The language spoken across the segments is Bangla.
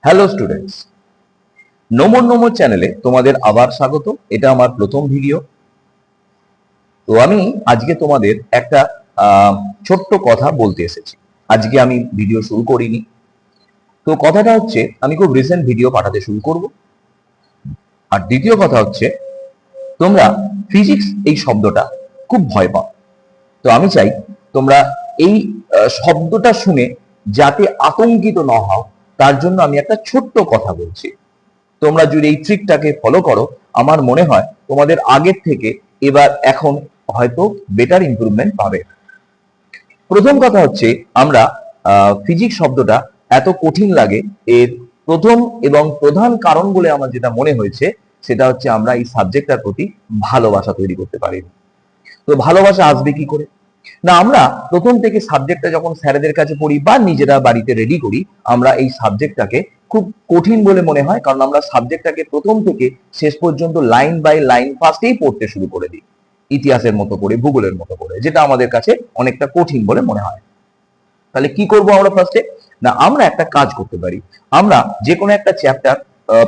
হ্যালো স্টুডেন্টস, নোমর নোমর চ্যানেলে তোমাদের আবার স্বাগত। এটা আমার প্রথম ভিডিও। তো আমি আজকে তোমাদের একটা ছোট্ট কথা বলতে এসেছি। আজকে আমি ভিডিও শুরু করিনি। তো কথাটা হচ্ছে, আমি খুব রিসেন্ট ভিডিও পাঠাতে শুরু করব। আর দ্বিতীয় কথা হচ্ছে, তোমরা ফিজিক্স এই শব্দটা খুব ভয় পাও। তো আমি চাই তোমরা এই শব্দটা শুনে যাতে আতঙ্কিত না হও, তার জন্য আমি একটা ছোট্ট কথা বলছি। তোমরা যদি এই ট্রিকটাকে ফলো করো, আমার মনে হয় তোমাদের আগের থেকে এখন হয়তো বেটার ইমপ্রুভমেন্ট পাবে। প্রথম কথা হচ্ছে, আমরা ফিজিক্স শব্দটা এত কঠিন লাগে, এর প্রথম এবং প্রধান কারণ বলে আমার যেটা মনে হয়েছে, সেটা হচ্ছে আমরা এই সাবজেক্টটার প্রতি ভালোবাসা তৈরি করতে পারিনি। তো ভালোবাসা আসবে কি করে? না, আমরা প্রথম থেকে সাবজেক্টটা যখন স্যারেদের কাছে পড়ি বা নিজেরা বাড়িতে রেডি করি, আমরা এই সাবজেক্টটাকে খুব কঠিন বলে মনে হয়, কারণ আমরা সাবজেক্টটাকে প্রথম থেকে শেষ পর্যন্ত লাইন বাই লাইন ফার্স্টেই পড়তে শুরু করে দিই, ইতিহাসের মতো করে, ভূগোলের মতো করে, যেটা আমাদের কাছে অনেকটা কঠিন বলে মনে হয়। তাহলে কি করব আমরা ফার্স্টে? না, আমরা একটা কাজ করতে পারি। আমরা যে কোনো একটা চ্যাপ্টার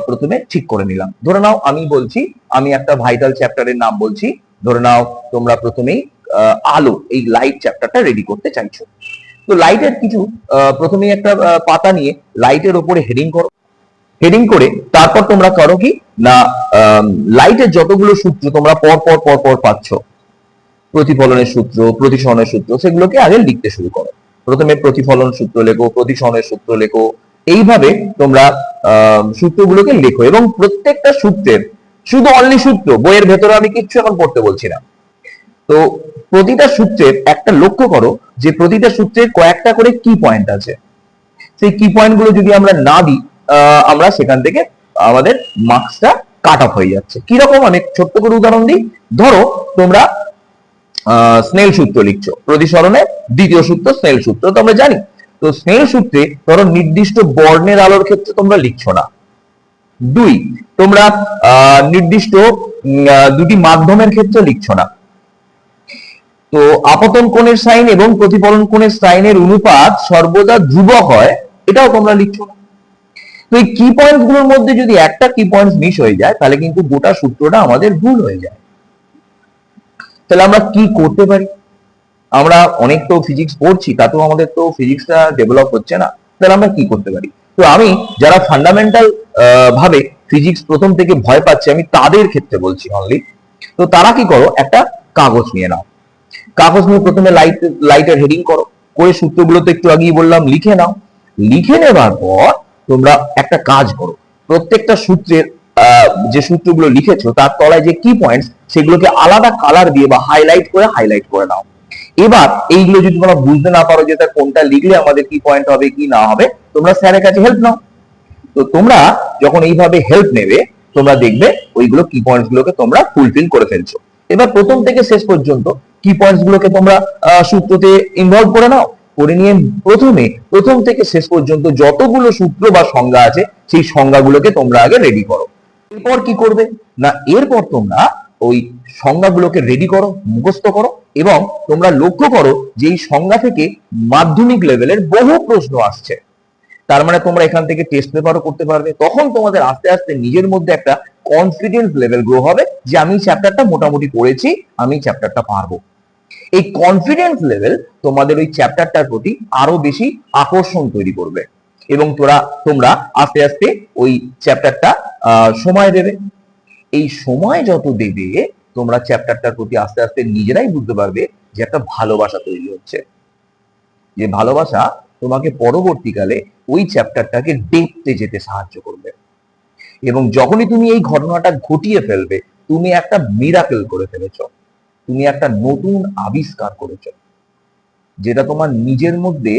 প্রথমে ঠিক করে নিলাম। ধরে নাও আমি বলছি, আমি একটা ভাইটাল চ্যাপ্টারের নাম বলছি। ধরে নাও তোমরা প্রথমেই আলো, এই লাইট চ্যাপ্টারটা রেডি করতে চাইছো। তো লাইটের কিছু প্রথমেই একটা পাতা নিয়ে লাইটের উপরে হেডিং করো। হেডিং করে তারপর তোমরা করো কি না, লাইটের যতগুলো সূত্র তোমরা পর পর পর পর পাচ্ছ, প্রতিফলনের সূত্র, প্রতিসরণের সূত্র, সেগুলোকে আগে লিখতে শুরু করো। প্রথমে প্রতিফলন সূত্র লেখো, প্রতিসরণের সূত্র লেখো। এইভাবে তোমরা সূত্রগুলোকে লেখো, এবং প্রত্যেকটা সূত্রের শুধু অনলি সূত্র, বইয়ের ভেতরে আমি কিচ্ছু এখন পড়তে বলছি না। তো প্রতিটা সূত্রের একটা লক্ষ্য করো যে প্রতিটা সূত্রের কয়েকটা করে কি পয়েন্ট আছে। সেই কি পয়েন্ট গুলো যদি আমরা না দিই, আমরা সেখান থেকে আমাদের মার্কসটা কাট অফ হয়ে যাচ্ছে। কিরকম, আমি ছোট্ট করে উদাহরণ দিই। ধরো তোমরা স্নেল সূত্র লিখছো, প্রতিসরণের দ্বিতীয় সূত্র স্নেল সূত্র তো আমরা জানি। তো স্নেল সূত্রে ধরো নির্দিষ্ট বর্ণের আলোর ক্ষেত্রে তোমরা লিখছো না। দুই, তোমরা নির্দিষ্ট দুটি মাধ্যমের ক্ষেত্রে লিখছো না। তো আপতন কোণের সাইন এবং প্রতিফলন কোণের সাইনের অনুপাত সর্বদা ধ্রুবক হয়, এটাও তোমরা লিখছো না। তো এই কি পয়েন্ট গুলোর মধ্যে যদি একটা কি পয়েন্ট মিস হয়ে যায়, তাহলে কিন্তু গোটা সূত্রটা আমাদের ভুল হয়ে যায়। তাহলে আমরা কি করতে পারি? আমরা অনেক তো ফিজিক্স পড়ছি, তাতেও আমাদের তো ফিজিক্সটা ডেভেলপ হচ্ছে না। তাহলে আমরা কি করতে পারি? তো আমি যারা ফান্ডামেন্টাল ভাবে ফিজিক্স প্রথম থেকে ভয় পাচ্ছে, আমি তাদের ক্ষেত্রে বলছি অনলি। তো তারা কি করো, একটা কাগজ নিয়ে নাও। কাগজ নিয়ে প্রথমে লাইটের হেডিং করো, করে সূত্রগুলো তো একটু আগেই বললাম লিখে নাও। লিখে নেবার পর তোমরা একটা কাজ করো, প্রত্যেকটা সূত্রের যে সূত্রগুলো লিখেছো তার তলায় যে কি পয়েন্টস, সেগুলোকে আলাদা কালার দিয়ে বা হাইলাইট করে নাও। এবার এইগুলো যদি তোমরা বুঝতে না পারো যে তার কোনটা লিখলে আমাদের কি পয়েন্ট হবে কি না হবে, তোমরা স্যারের কাছে হেল্প নাও। তো তোমরা যখন এইভাবে হেল্প নেবে, তোমরা দেখবে ওইগুলো কি পয়েন্টস গুলোকে তোমরা ফুলফিল করে ফেলছো। এবার প্রথম থেকে শেষ পর্যন্ত কি পয়েন্টস গুলোকে তোমরা সূত্রতে ইনভলভ করে নাও। করে নিয়ে প্রথম থেকে শেষ পর্যন্ত যতগুলো সূত্র বা সংজ্ঞা আছে, সেই সংজ্ঞাগুলোকে তোমরা আগে রেডি করো। এরপর কি করবে না, এরপর তোমরা ওই সংজ্ঞাগুলোকে রেডি করো, মুখস্থ করো, এবং তোমরা লক্ষ্য করো যে এই সংজ্ঞা থেকে মাধ্যমিক লেভেলের বহু প্রশ্ন আসছে। তার মানে তোমরা এখান থেকে টেস্ট পেপারও করতে পারবে। তখন তোমাদের আস্তে আস্তে নিজের মধ্যে একটা কনফিডেন্স লেভেল গ্রো হবে যে আমি চ্যাপ্টারটা মোটামুটি পড়েছি, আমি চ্যাপ্টারটা পারবো। এই কনফিডেন্স লেভেল তোমাদের ওই চ্যাপ্টারটার প্রতি আরো বেশি আকর্ষণ তৈরি করবে, এবং তোমরা আস্তে আস্তে ওই চ্যাপ্টারটা সময় দেবে। এই সময় যত দেবে, তোমরা চ্যাপ্টারটার প্রতি আস্তে আস্তে নিজেরাই বুঝতে পারবে যে একটা ভালোবাসা তৈরি হচ্ছে। যে ভালোবাসা তোমাকে পরবর্তীকালে ওই চ্যাপ্টারটাকে ডেপথে যেতে সাহায্য করবে। এবং যখনই তুমি এই ঘটনাটা ঘটিয়ে ফেলবে, তুমি একটা মিরাকেল করে ফেলেছো, তুমি একটা নতুন আবিষ্কার করেছো, যেটা তোমার নিজের মধ্যে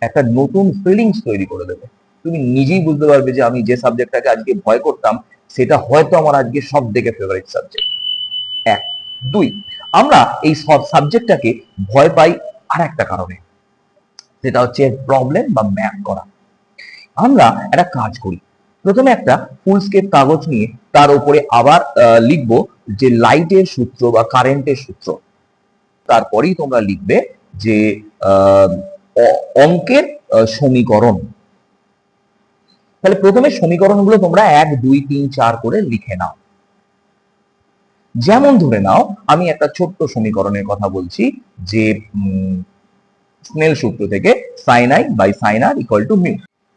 একটা নতুন ফিলিংস তৈরি করে দেবে। তুমি নিজেই বুঝতে পারবে যে আমি যে সাবজেক্টটাকে আজকে ভয় করতাম, সেটা হয়তো আমার আজকে সব থেকে ফেভারিট সাবজেক্ট। এক। দুই, আমরা এই সাবজেক্টটাকে ভয় পাই আর একটা কারণে, সেটা হচ্ছে প্রবলেম বা ম্যাথ করা। আমরা একটা কাজ করি, প্রথমে একটা ফুল স্কেপ কাগজ নিয়ে তার উপরে আবার লিখবো যে লাইটের সূত্র বা কারেন্টের সূত্র। তারপরেই তোমরা লিখবে যে অঙ্কের সমীকরণ। তাহলে প্রথমে সমীকরণগুলো তোমরা 1 2 3 4 করে লিখে নাও। যেমন ধরে নাও আমি একটা ছোট্ট সমীকরণের কথা বলছি যে স্নেল সূত্র থেকে sin i by sin r equal to mu.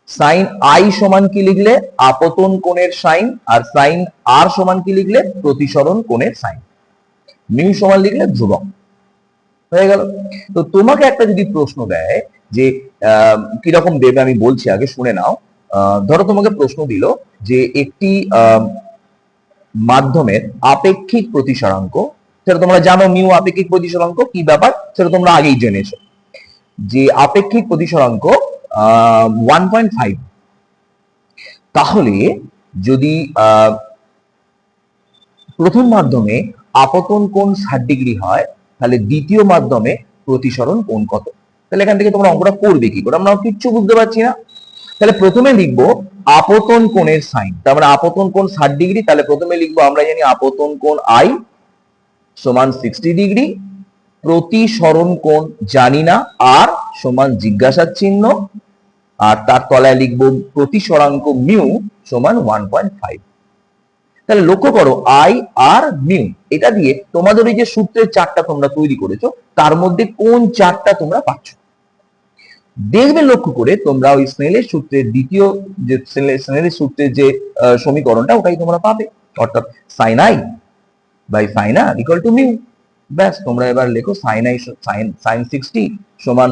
sin i সমান কি লিখলে? আপতন কোণের সাইন। আর sin r সমান কি লিখলে? প্রতিসরণ কোণের সাইন। মিউ সমান লিখলে ধ্রুবক। হয়ে গেল। তো তোমাকে একটা যদি প্রশ্ন দেয় যে কিরকম দেবে আমি বলছি, আগে শুনে নাও। ধরো তোমাকে প্রশ্ন দিল যে একটি মাধ্যমের আপেক্ষিক প্রতিসরাঙ্ক, সেটা তোমরা জানো মিউ আপেক্ষিক প্রতিসরাঙ্ক কি ব্যাপার, সেটা তোমরা আগেই জেনেছো যে আপেক্ষিক প্রতিসরাঙ্ক 1.5। তাহলে যদি প্রথম মাধ্যমে আপতন কোণ 60 ডিগ্রি হয়, তাহলে দ্বিতীয় মাধ্যমে প্রতিসরণ কোণ কত? তাহলে এখান থেকে তোমরা অঙ্কটা করবে কি করে? আমরা কিচ্ছু বুঝতে পারছি না। তাহলে প্রথমে লিখবো আপতন কোণের সাইন। তার মানে আপতন কোণ 60 ডিগ্রি, তাহলে প্রথমে লিখবো, আমরা জানি আপতন কোণ আই সমান 60 ডিগ্রি, প্রতিসরণ কোণ জানি না, আর সমান জিজ্ঞাসার চিহ্ন, আর তার তলায় লিখবো প্রতিসরাঙ্ক মিউ সমান 1.5। তাহলে লক্ষ্য করো আই আর মিউ, এটা দিয়ে তোমাদের ওই যে সূত্রের চারটা তোমরা তৈরি করেছো, তার মধ্যে কোন চারটা তোমরা পাচ্ছ দেখবে লক্ষ্য করে। তোমরা ওই স্নেলের সূত্রের দ্বিতীয় যে স্নেলের সূত্রের যে সমীকরণটা, ওটাই তোমরা পাবে, অর্থাৎ sin i by sin r equal to mu. ব্যাস, তোমরা এবার লেখো sin i sin 60 সমান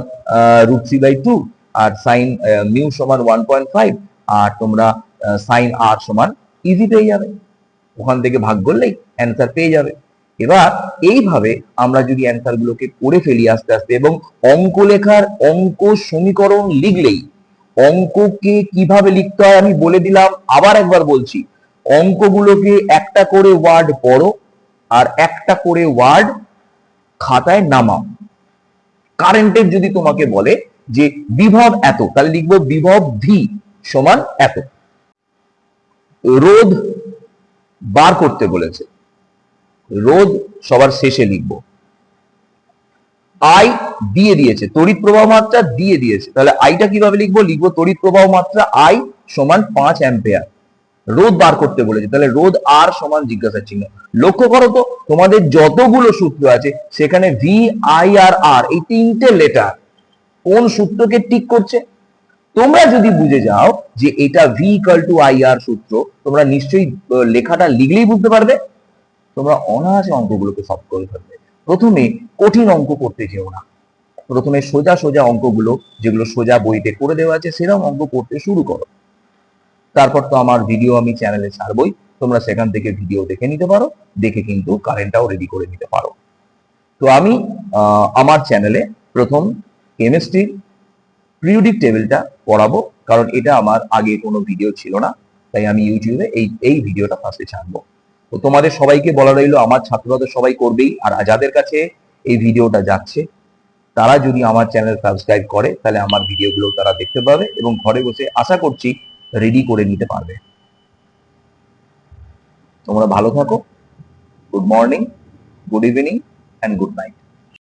√3/2, আর sin মিউ সমান 1.5, আর তোমরা sin r সমান ইজি পেয়ে যাবে। ওখান থেকে ভাগ করলেই অ্যান্সার পেয়ে যাবে। এবার এইভাবে আমরা যদি অ্যান্সার গুলোকে করে ফেলি আস্তে আস্তে, এবং অঙ্ক লেখার অঙ্ক সমীকরণ লিখলেই, অঙ্ককে কিভাবে লিখতে হয় আমি বলে দিলাম, আবার একবার বলছি, অঙ্কগুলোকে একটা করে ওয়ার্ড পড়ো আর একটা করে ওয়ার্ড খাতায় নামাও। কারেন্টের যদি তোমাকে বলে যে বিভব এত, তাহলে লিখবো বিভব ভি সমান এত। রোধ বার করতে বলেছে, রোধ সবার শেষে লিখবো। আই দিয়ে দিয়েছে, তড়িৎ প্রবাহ মাত্রা দিয়ে দিয়েছে, তাহলে আইটা কিভাবে লিখবো? লিখবো তড়িৎ প্রবাহ মাত্রা আই সমান 5 অ্যাম্পিয়ার। রোধ বার করতে বলেছে, তাহলে রোধ আর সমান জিজ্ঞাসার চিহ্ন। লক্ষ্য করো তো তোমাদের যতগুলো সূত্র আছে সেখানে ভি, আই আর আর এই তিনটে লেটার কোন সূত্রকে ঠিক করছে? তোমরা যদি বুঝে যাও যে এটা ভি ইকুয়াল টু আই আর সূত্র, তোমরা নিশ্চয়ই লেখাটা লিখলেই বুঝতে পারবে, তোমরা অনায়াসে অঙ্কগুলোকে সলভ করে ফেলবে। প্রথমে কঠিন অঙ্ক করতে যেও না, প্রথমে সোজা সোজা অঙ্কগুলো যেগুলো সোজা বইতে করে দেওয়া আছে সেরকম অঙ্ক করতে শুরু করো। তারপর তো আমার ভিডিও আমি চ্যানেলে ছাড়বই, তোমরা সেখান থেকে ভিডিও দেখে নিতে পারো, দেখে কিন্তু কারেন্টটাও রেডি করে নিতে পারো। তো আমি আমার চ্যানেলে প্রথম কেমিস্ট্রির পিরিয়ডিক টেবিলটা পড়াবো, কারণ এটা আমার আগে কোনো ভিডিও ছিল না, তাই আমি ইউটিউবে এই ভিডিওটা ফার্স্টে ছাড়বো। তো তোমাদের সবাইকে বলা রইলো, আমার ছাত্ররা তো সবাই করবেই, আর যাদের কাছে এই ভিডিওটা যাচ্ছে তারা যদি আমার চ্যানেল সাবস্ক্রাইব করে, তাহলে আমার ভিডিওগুলো তারা দেখতে পাবে এবং ঘরে বসে আশা করছি রেডি করে নিতে পারবে। তোমরা ভালো থাকো। Good morning, good evening and good night.